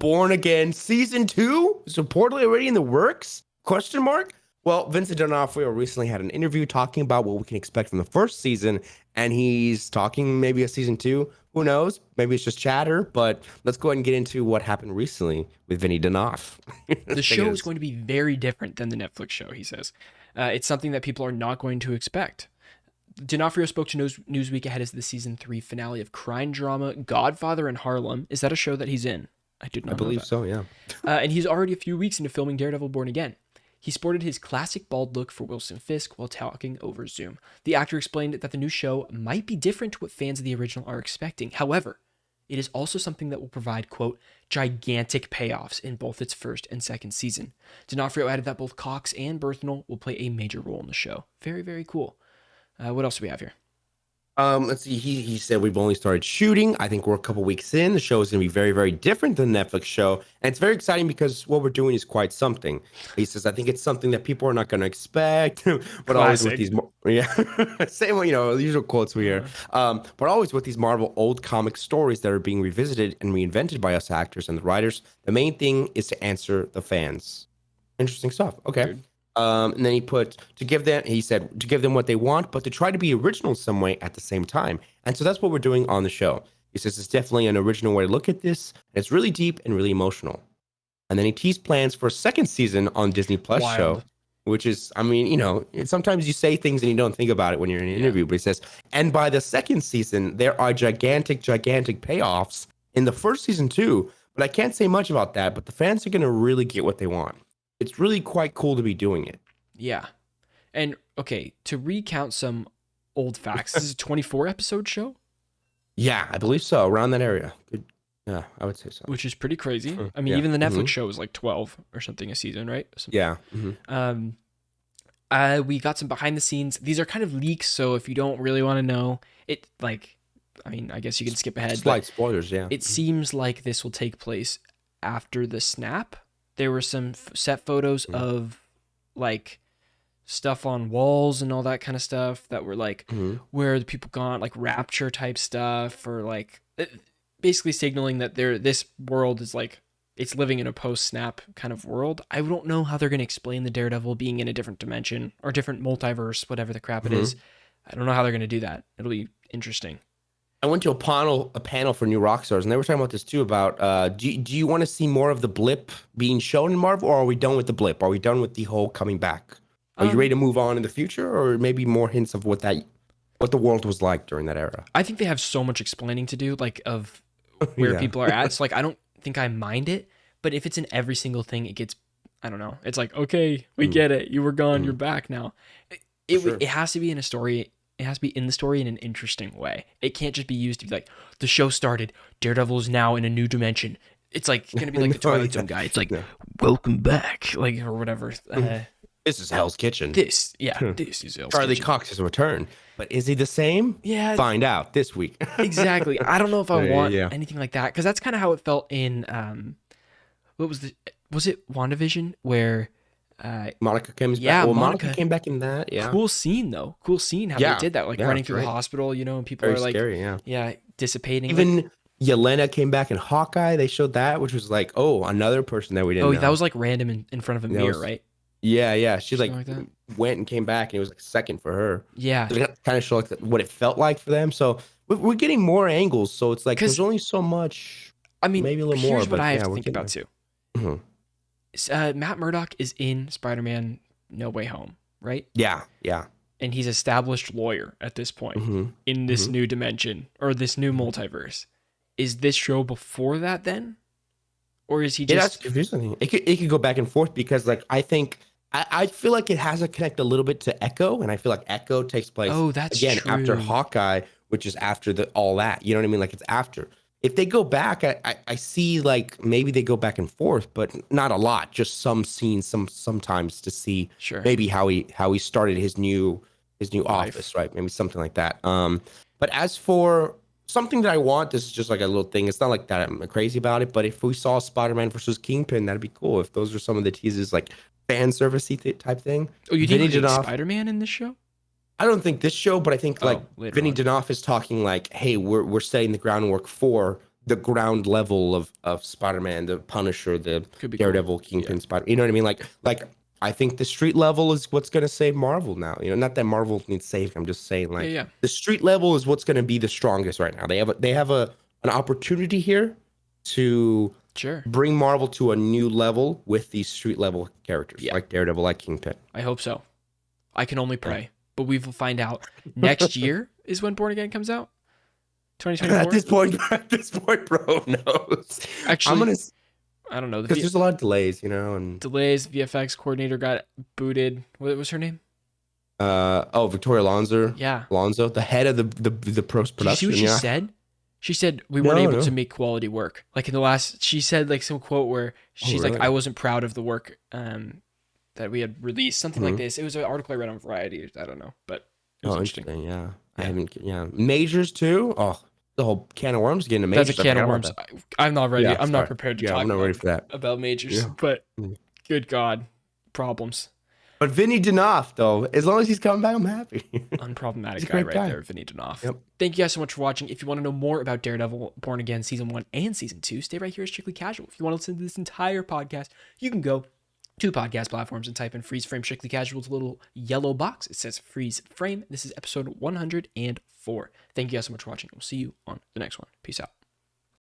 Born Again season 2 is reportedly already in the works? Question mark. Well, Vincent D'Onofrio recently had an interview talking about what we can expect from the first season, and he's talking maybe a season 2. Who knows? Maybe it's just chatter, but let's go ahead and get into what happened recently with Vinny D'Onoff. The show is going to be very different than the Netflix show, he says. It's something that people are not going to expect. D'Onofrio spoke to Newsweek ahead of the season 3 finale of crime drama Godfather in Harlem. Is that a show that he's in? I did not know believe that. so, yeah. And he's already a few weeks into filming Daredevil Born Again. He sported his classic bald look for Wilson Fisk while talking over Zoom. The actor explained that the new show might be different to what fans of the original are expecting. However, it is also something that will provide, quote, gigantic payoffs in both its first and second season. D'Onofrio added that both Cox and Berthnell will play a major role in the show. Very, very cool. What else do we have here? Let's see. He said we've only started shooting. I think we're a couple weeks in. The show is going to be very, very different than the Netflix show, and it's very exciting because what we're doing is quite something. He says, I think it's something that people are not going to expect, but always with these, same way, usual quotes we hear. But always with these Marvel old comic stories that are being revisited and reinvented by us actors and the writers. The main thing is to answer the fans. Interesting stuff. Okay. Dude. And then he said to give them what they want, but to try to be original in some way at the same time. And so that's what we're doing on the show. He says it's definitely an original way to look at this. It's really deep and really emotional. And then he teased plans for a second season on Disney Plus show, which is, sometimes you say things and you don't think about it when you're in an interview, but he says, and by the second season, there are gigantic, gigantic payoffs in the first season too. But I can't say much about that, but the fans are going to really get what they want. It's really quite cool to be doing it. Yeah. And, okay, to recount some old facts, this is a 24-episode show? Yeah, I believe so, around that area. Yeah, I would say so. Which is pretty crazy. I mean, even the Netflix show is like 12 or something a season, right? Yeah. We got some behind the scenes. These are kind of leaks, so if you don't really want to know, I guess you can skip ahead. Slight spoilers, yeah. It seems like this will take place after the snap. There were some set photos of like stuff on walls and all that kind of stuff that were like where the people gone, like rapture type stuff, or like basically signaling that this world is like it's living in a post-snap kind of world. I don't know how they're going to explain the Daredevil being in a different dimension or different multiverse, whatever the crap it is. I don't know how they're going to do that. It'll be interesting. I went to a panel for New Rockstars, and they were talking about this too. About do you want to see more of the blip being shown in Marvel, or are we done with the blip? Are we done with the whole coming back? Are you ready to move on in the future, or maybe more hints of what the world was like during that era? I think they have so much explaining to do, like of where people are at. So like I don't think I mind it, but if it's in every single thing, it gets, I don't know. It's like, okay, we get it. You were gone. You're back now. It has to be in a story. It has to be in the story in an interesting way. It can't just be used to be like, the show started, Daredevil is now in a new dimension. It's like going to be like the Twilight Zone guy. It's like, welcome back, like, or whatever. This is Hell's Kitchen. This is Hell's Charlie Kitchen. Cox has returned. But is he the same? Yeah. Find out this week. Exactly. I don't know if I want anything like that, because that's kind of how it felt in, was it WandaVision, where... Monica comes back. Well, Monica came back in that. Yeah. Cool scene though. Cool scene how they did that, like running through the hospital, and people are like, scary, dissipating. Even Yelena came back in Hawkeye. They showed that, which was like, another person that we didn't know. That was like random in front of a mirror, right? Yeah. She like went and came back, and it was like second for her. Yeah. So they kind of show like what it felt like for them. So we're getting more angles. So it's like there's only so much. I mean, maybe a little more. Here's what I have to think about too. Matt Murdock is in Spider-Man No Way Home, right? Yeah. And he's established lawyer at this point in this new dimension or this new multiverse. Is this show before that then? Or is he just... that's confusing. It could go back and forth because like I think... I feel like it has to connect a little bit to Echo, and I feel like Echo takes place again true. after Hawkeye, which is after all that. You know what I mean? Like it's after. If they go back, I see like maybe they go back and forth, but not a lot. Just some scenes, sometimes to see maybe how he started his new office, right? Maybe something like that. But as for something that I want, this is just like a little thing. It's not like that I'm crazy about it, but if we saw Spider-Man versus Kingpin, that'd be cool. If those are some of the teases, like fan servicey type thing. Oh, you think Spider-Man in this show? I don't think this show, but I think Vinny D'Onofrio is talking like, hey, we're setting the groundwork for the ground level of Spider-Man, the Punisher, the Could be cool. Daredevil, Kingpin, Spider. You know what I mean? Like I think the street level is what's gonna save Marvel now. You know, not that Marvel needs saving. I'm just saying Yeah, like yeah. the street level is what's gonna be the strongest right now. They have an opportunity here to Sure. bring Marvel to a new level with these street level characters Yeah. like Daredevil, like Kingpin. I hope so. I can only pray. But we will find out next year is when Born Again comes out. 2024. At this point, bro, who knows? Actually, I don't know. Because there's a lot of delays, you know, and delays. VFX coordinator got booted. What was her name? Victoria Alonso. Yeah. Alonso, the head of the post Did you see production. what she Yeah. said? She said we weren't able No. to make quality work. Like in the last, she said like some quote where she's like, really? I wasn't proud of the work that we had released. Something like this. It was an article I read on Variety. I don't know, but it was interesting. Yeah. I haven't. Yeah, Majors too. Oh, the whole can of worms getting to Majors. That's a can of worms. I'm not ready. Yeah, I'm not sorry. prepared to Yeah, talk I'm not ready for that. about Majors. Yeah. But good God, problems. But Vinny Danoff, though, as long as he's coming back, I'm happy. Unproblematic He's a guy great right guy. there, Vinny Danoff. Yep. Thank you guys so much for watching. If you want to know more about Daredevil Born Again Season 1 and Season 2, stay right here at Strictly Casual. If you want to listen to this entire podcast, you can go to podcast platforms and type in Freeze Frame Strictly Casual. It's a little yellow box. It says Freeze Frame. This is episode 104. Thank you guys so much for watching. We'll see you on the next one. Peace out.